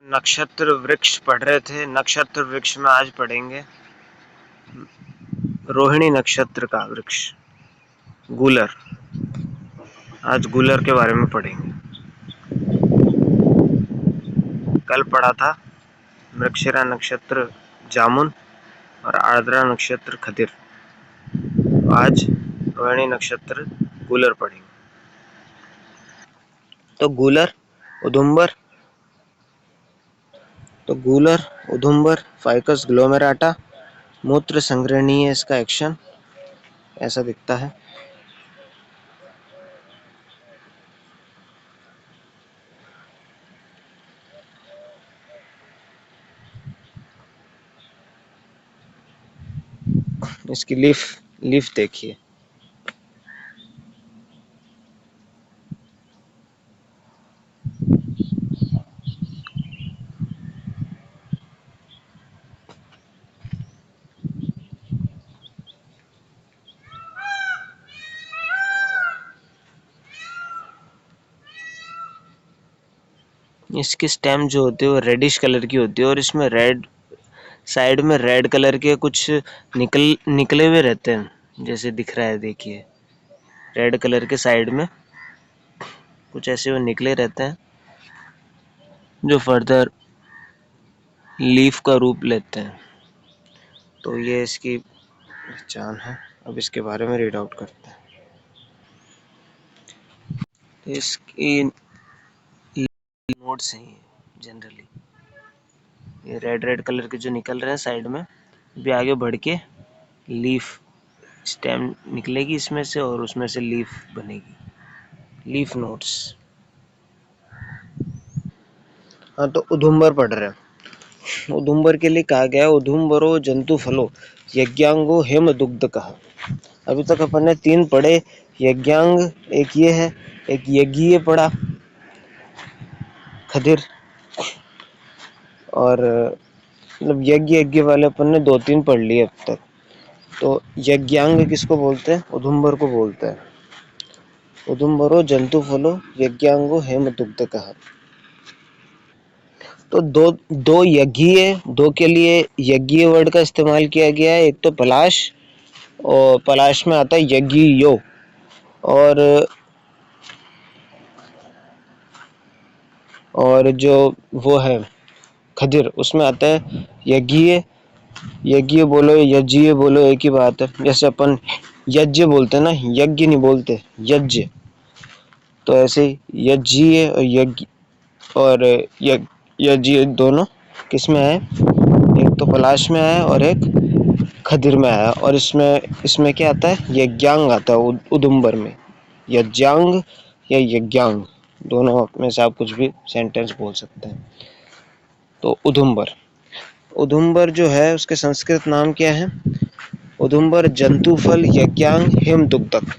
नक्षत्र वृक्ष पढ़ रहे थे। नक्षत्र वृक्ष में आज पढ़ेंगे रोहिणी नक्षत्र का वृक्ष गूलर। आज गूलर के बारे में पढ़ेंगे। कल पढ़ा था मृगशिरा नक्षत्र जामुन और आर्द्रा नक्षत्र खदिर। आज रोहिणी नक्षत्र गूलर पढ़ेंगे। तो गूलर उदुम्बर फाइकस ग्लोमेराटा मूत्र संग्रहणीय इसका एक्शन ऐसा दिखता है। इसकी लीफ देखिए। इसकी स्टेम जो होती है वो रेडिश कलर की होती है और इसमें रेड साइड में रेड कलर के कुछ निकले हुए रहते हैं, जैसे दिख रहा है। देखिए रेड कलर के साइड में कुछ ऐसे वो निकले रहते हैं जो फर्दर लीफ का रूप लेते हैं। तो ये इसकी पहचान है। अब इसके बारे में रीड आउट करते हैं। इसकी नोट्स हैं जनरली ये रेड कलर के जो निकल रहे हैं साइड में, भी आगे बढ़ के लीफ स्टेम निकलेगी इसमें से और उसमें से लीफ बनेगी। Leaf notes. हाँ, तो उदुम्बर पढ़ रहे हैं। उदुम्बर के लिए कहा गया उदुम्बरो जंतु फलो यज्ञांगो हेम दुग्ध कहा। अभी तक अपन ने 3 पढ़े। यज्ञांग एक ये है, एक यज्ञीय पढ़ा खदिर, और मतलब यज्ञ वाले अपन ने 2-3 पढ़ लिए अब तक। तो यज्ञांग किसको बोलते हैं? उदुम्बर को बोलते हैं। उदुम्बरो जंतु फलो यज्ञांगो हेम दुग्ध कहा। तो दो यज्ञीय, 2 के लिए यज्ञीय वर्ड का इस्तेमाल किया गया है। एक तो पलाश, और पलाश में आता है यज्ञीयो, और जो वो है खदिर उसमें आता है यज्ञीय। यज्ञीय बोलो यज्ञीय बोलो एक ही बात है। जैसे अपन यज्ञ बोलते हैं ना, यज्ञ नहीं बोलते, यज्ञ। तो ऐसे ही यज्ञीय और यज्ञीय दोनों किस में है? एक तो पलाश में है और एक खदिर में आया। और इसमें क्या आता है? यज्ञांग आता है उदुम्बर में। यज्ञांग या यज्ञांग दोनों में से आप कुछ भी सेंटेंस बोल सकते हैं। तो उदुम्बर जो है उसके संस्कृत नाम क्या है? उदुम्बर जंतुफल यज्ञांग हिम दुग्धक।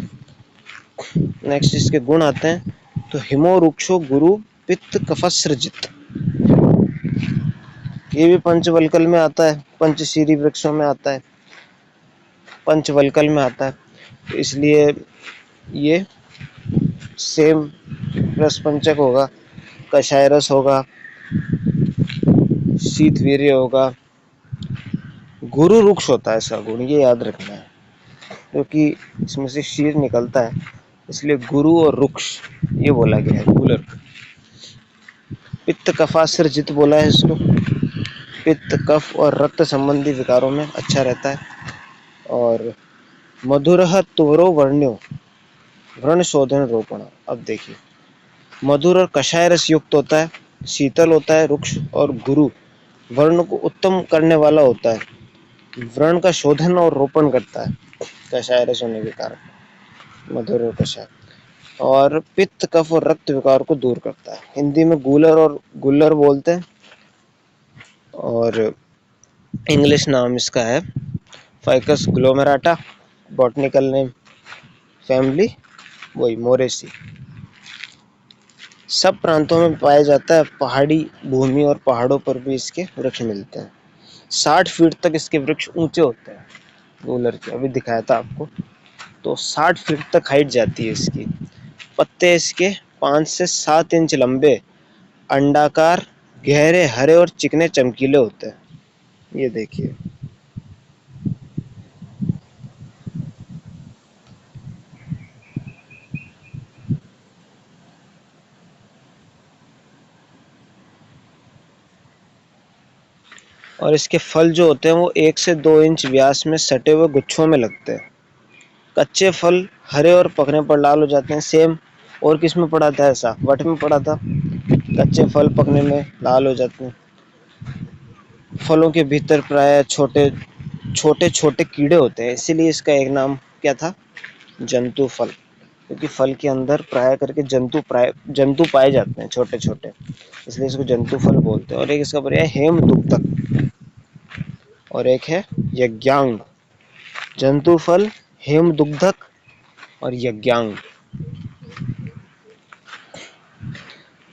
नेक्स्ट इसके गुण आते हैं। तो हिमो रुक्षो गुरु पित्त कफस्रजित। ये भी पंचवल्कल में आता है, पंचशीरी वृक्षों में आता है, पंचवल्कल में आता है। इसलिए ये सेम रसपंचक होगा, कषाय रस होगा, शीतवीर्य होगा। गुरु रुक्ष होता है इसका गुण, ये याद रखना है, क्योंकि इसमें से शीर निकलता है, इसलिए गुरु और रुक्ष ये बोला गया है कूलर। पित्त कफासर्जित बोला है इसको। पित्त कफ और रक्त संबंधी विकारों में अच्छा रहता है। और मधुरः तुवरो वर्ण्यो व्रण शोधन रोपण। अब देखिए, मधुर और कषाय रस युक्त होता है, शीतल होता है रुक्ष, और गुरु वर्ण को उत्तम करने वाला होता है, व्रण का शोधन और रोपण करता है कषाय रस होने के कारण, मधुर और कषाय। और पित्त कफ और रक्त विकार को दूर करता है। हिंदी में गूलर और गुल्लर बोलते हैं, और इंग्लिश नाम इसका है फाइकस ग्लोमेराटा, बॉटनिकल नेम फैमिली वही मोरेसी। सब प्रांतों में पाया जाता है। पहाड़ी भूमि और पहाड़ों पर भी इसके वृक्ष मिलते हैं। 60 फीट तक इसके वृक्ष ऊंचे होते हैं गूलर के, अभी दिखाया था आपको। तो 60 फीट तक हाइट जाती है इसकी। पत्ते इसके 5 से 7 इंच लंबे, अंडाकार, गहरे हरे और चिकने चमकीले होते हैं, ये देखिए। और इसके फल जो होते हैं वो 1 से 2 इंच व्यास में सटे हुए गुच्छों में लगते हैं। कच्चे फल हरे और पकने पर लाल हो जाते हैं। सेम और किस में पढ़ा था ऐसा? वट में पढ़ा था। कच्चे फल पकने में लाल हो जाते हैं। फलों के भीतर प्राय छोटे छोटे छोटे कीड़े होते हैं, इसीलिए इसका एक नाम क्या था? जंतु फल। क्योंकि फल के अंदर प्राय करके जंतु पाए जाते हैं छोटे छोटे, इसलिए इसको जंतु फल बोलते हैं। और एक इसका पर्याय हेमदुग्धक और एक है यज्ञांग। जंतु फल, हेमदुग्धक और यज्ञांग।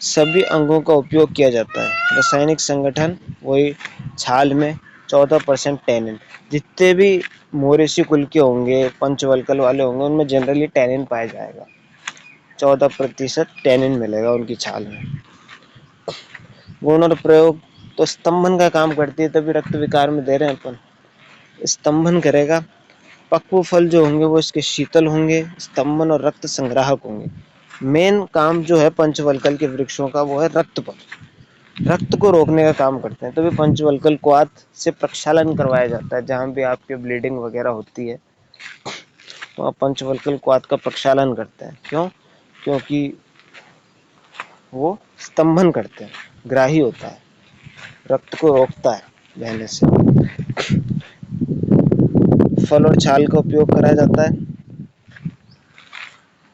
सभी अंगों का उपयोग किया जाता है। रासायनिक संगठन वही छाल में 14% टैनिन। जितने भी मोरेसी कुल के होंगे, पंचवल्कल वाले होंगे, उनमें जनरली टैनिन पाया जाएगा। 14% टैनिन मिलेगा उनकी छाल में। गुण और प्रयोग तो स्तंभन का काम करती है, तभी रक्त विकार में दे रहे हैं अपन। स्तंभन करेगा। पक्व फल जो होंगे वो इसके शीतल होंगे, स्तंभन और रक्त संग्राहक होंगे। मेन काम जो है पंचवल्कल के वृक्षों का वो है रक्त पर, रक्त को रोकने का काम करते हैं। तभी पंचवल्कल क्वाथ से प्रक्षालन करवाया जाता है। जहाँ भी आपके ब्लीडिंग वगैरह होती है तो आप पंचवल्कल क्वाथ का प्रक्षालन करते हैं। क्यों? क्योंकि वो स्तंभन करते हैं, ग्राही होता है, रक्त को रोकता है बहने से। फल और छाल का उपयोग करा जाता है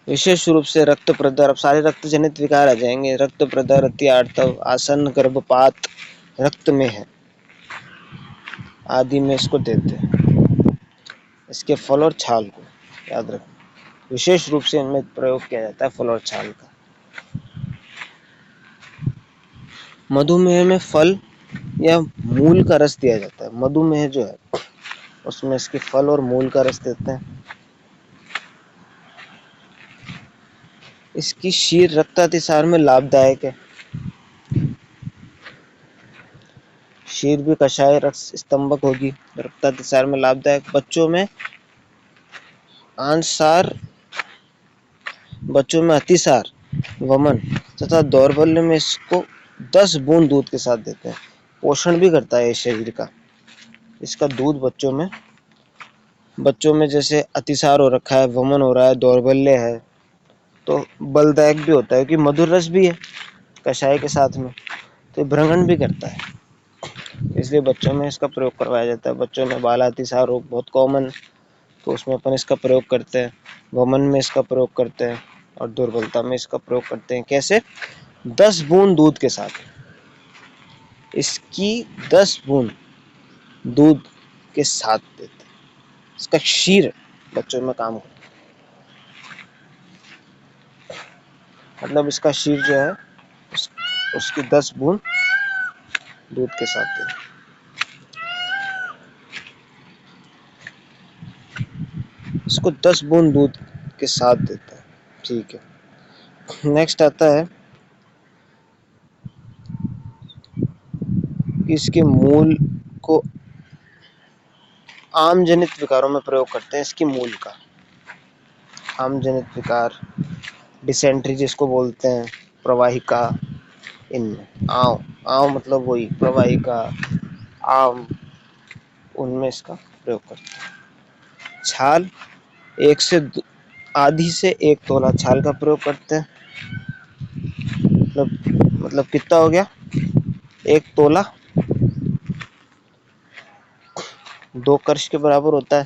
विशेष रूप से रक्त प्रदर। अब सारे रक्त जनित विकार आ जाएंगे। रक्त प्रदर, अति आर्तव, आसन्न गर्भपात रक्त में है आदि में इसको देते हैं। इसके फल और छाल को याद रखें, विशेष रूप से इनमें प्रयोग किया जाता है फल और छाल का। मधुमेह में फल या मूल का रस दिया जाता है। मधुमेह जो है उसमें इसके फल और मूल का रस देते हैं। इसकी शीर रक्तातिसार में लाभदायक है। शीर भी कषाय रस स्तंभक होगी, रक्तातिसार में लाभदायक। बच्चों में अतिसार, वमन तथा दौर्बल्य में इसको 10 बूंद दूध के साथ देते हैं। पोषण भी करता है शरीर का। इसका दूध बच्चों में जैसे अतिसार हो रखा है, वमन हो रहा है, दौर्बल्य है, तो बलदायक भी होता है कि मधुर रस भी है कषाय के साथ में, तो भ्रंगण भी करता है। इसलिए बच्चों में इसका प्रयोग करवाया जाता है। बच्चों में बाल अतिसार रोग बहुत कॉमन, तो उसमें अपन इसका प्रयोग करते हैं। वमन में इसका प्रयोग करते हैं और दुर्बलता में इसका प्रयोग करते हैं। कैसे? 10 बूंद दूध के साथ। इसकी 10 बूंद दूध के साथ देते हैं। इसका क्षीर बच्चों में काम करता है। मतलब इसका क्षीर जो है उसकी 10 बूंद दूध के साथ देते हैं। इसको 10 बूंद दूध के साथ देता है। ठीक है। नेक्स्ट आता है कि इसके मूल को आम जनित विकारों में प्रयोग करते हैं। इसकी मूल का आम जनित विकार, डिसेंट्री जिसको बोलते हैं, प्रवाहिका, इनमें आव मतलब वही प्रवाहिका, आम, उनमें इसका प्रयोग करते हैं। छाल आधी से 1 तोला छाल का प्रयोग करते हैं। मतलब कितना हो गया? 1 तोला 2 कर्ष के बराबर होता है।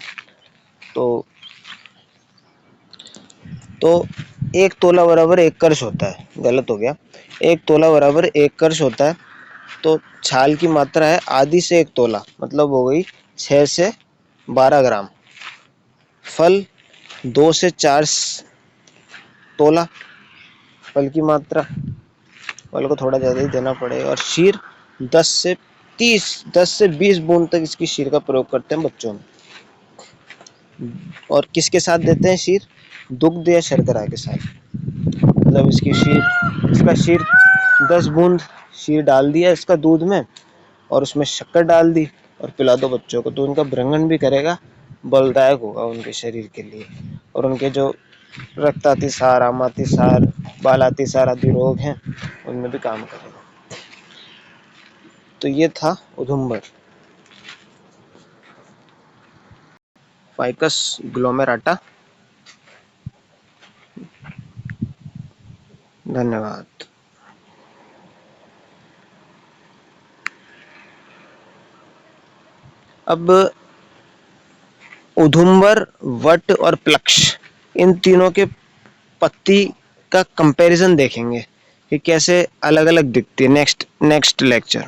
तो 1 तोला बराबर 1 कर्ष होता है। गलत हो गया। 1 तोला बराबर 1 कर्ष होता है। तो छाल की मात्रा है आधी से 1 तोला, मतलब हो गई 6 से 12 ग्राम। फल 2 से 4 तोला फल की मात्रा, फल को थोड़ा ज़्यादा ही देना पड़ेगा। और शीर 10 से 20 बूंद तक इसकी शीर का प्रयोग करते हैं बच्चों में। और किसके साथ देते हैं शीर? दुग्ध या शर्करा के साथ। मतलब इसका शीर 10 बूंद शीर डाल दिया इसका दूध में और उसमें शक्कर डाल दी और पिला दो बच्चों को, तो उनका भ्रंगण भी करेगा, बलदायक होगा उनके शरीर के लिए, और उनके जो रक्तातिसार, आमातिसार, बालातिसार आदि रोग हैं उनमें भी काम करेगा। तो ये था उदुम्बर, फाइकस ग्लोमेराटा। धन्यवाद। अब उदुम्बर, वट और प्लक्ष, इन तीनों के पत्ती का कंपैरिजन देखेंगे कि कैसे अलग अलग दिखती है नेक्स्ट लेक्चर।